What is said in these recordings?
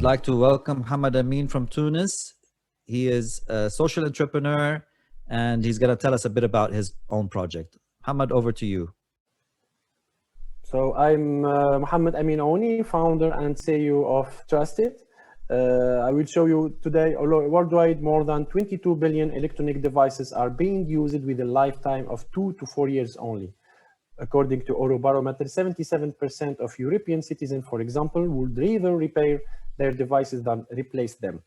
like to welcome Mohamed Amine from Tunis. He is a social entrepreneur and he's going to tell us a bit about his own project. Mohamed, over to you. So I'm Mohamed Amine Ouni, founder and CEO of TrustiT. I will show you today, worldwide, more than 22 billion electronic devices are being used with a lifetime of 2 to 4 years only. According to Eurobarometer, 77% of European citizens, for example, would rather repair their devices than replace them.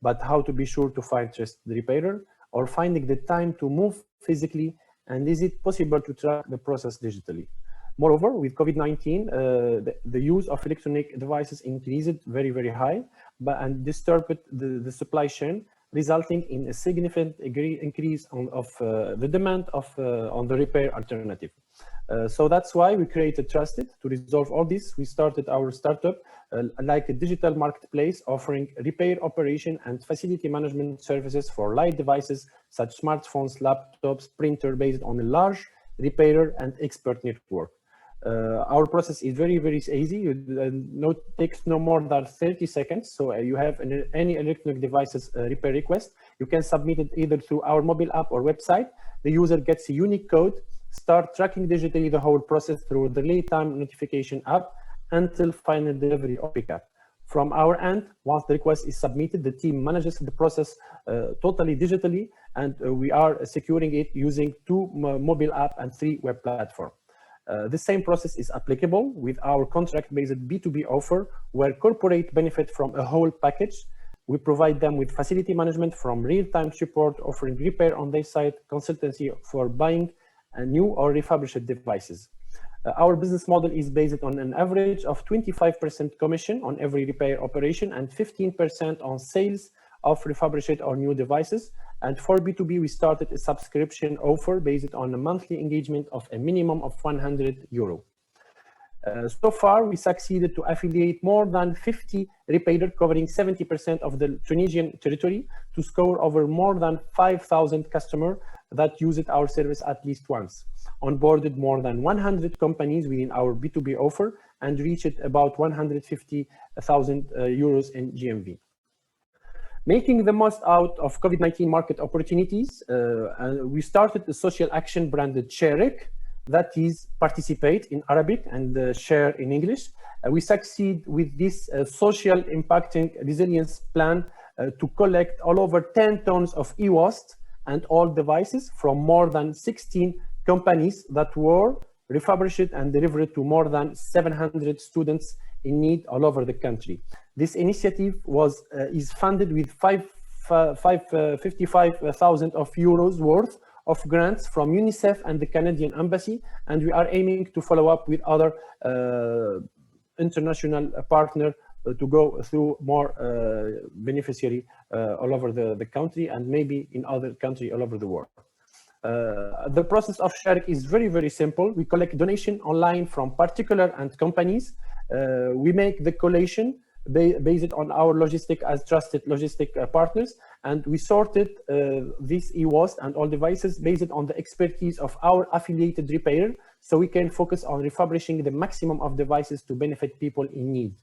But how to be sure to find trusted repairer, or finding the time to move physically, and is it possible to track the process digitally? Moreover, with COVID-19, the use of electronic devices increased very high, and disturbed the supply chain, resulting in a significant increase of the demand on the repair alternative. So that's why we created TrustiT to resolve all this. We started our startup like a digital marketplace offering repair operation and facility management services for light devices such smartphones, laptops, printer based on a large repairer and expert network. Our process is very easy. It takes no more than 30 seconds. So you have any electronic devices repair request, you can submit it either through our mobile app or website. The user gets a unique code, start tracking digitally the whole process through the real-time notification app until final delivery or pickup. From our end, once the request is submitted, the team manages the process totally digitally, and we are securing it using 2 mobile app and 3 web platforms. The same process is applicable with our contract-based B2B offer, where corporate benefit from a whole package. We provide them with facility management from real-time support, offering repair on their site, consultancy for buying new or refurbished devices. Our business model is based on an average of 25% commission on every repair operation and 15% on sales of refurbished or new devices. And for B2B, we started a subscription offer based on a monthly engagement of a minimum of €100. So far, we succeeded to affiliate more than 50 repairers covering 70% of the Tunisian territory to score over more than 5,000 customers that used our service at least once, onboarded more than 100 companies within our B2B offer, and reached about €150,000 in GMV. Making the most out of COVID-19 market opportunities, we started a social action branded Sharek, that is participate in Arabic and share in English. We succeed with this social impacting resilience plan to collect all over 10 tons of EWaste and all devices from more than 16 companies that were refurbished and delivered to more than 700 students in need all over the country. This initiative is funded with €55,000 worth of grants from UNICEF and the Canadian Embassy, and we are aiming to follow up with other international partners to go through more beneficiary all over the country and maybe in other countries all over the world. The process of Sharek is very simple. We collect donation online from particular and companies. We make the collation based on our logistic as trusted logistic partners, and we sorted this EWaste and all devices based on the expertise of our affiliated repairer, so we can focus on refurbishing the maximum of devices to benefit people in need.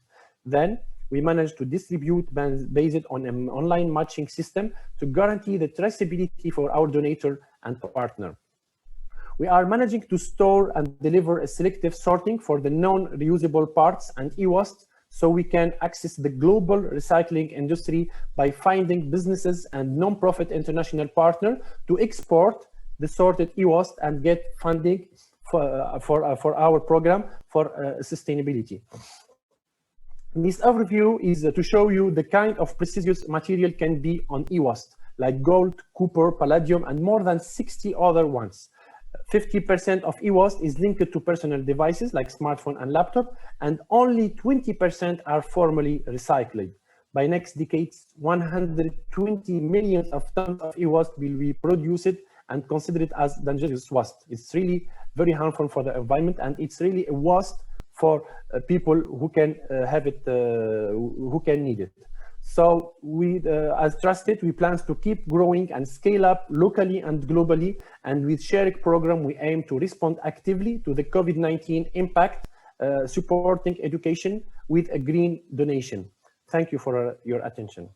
Then we managed to distribute based on an online matching system to guarantee the traceability for our donator and partner. We are managing to store and deliver a selective sorting for the non-reusable parts and EWaste, so we can access the global recycling industry by finding businesses and non-profit international partners to export the sorted EWaste and get funding for our program for sustainability. This overview is to show you the kind of precious material can be on EWaste, like gold, copper, palladium, and more than 60 other ones. 50% of EWaste is linked to personal devices like smartphone and laptop, and only 20% are formally recycled. By next decade, 120 million of tons of EWaste will be produced and considered as dangerous waste. It's really very harmful for the environment, and it's really a waste for people who can have it, who can need it. So we, as TrustiT, we plan to keep growing and scale up locally and globally. And with Sharek program, we aim to respond actively to the COVID-19 impact, supporting education with a green donation. Thank you for your attention.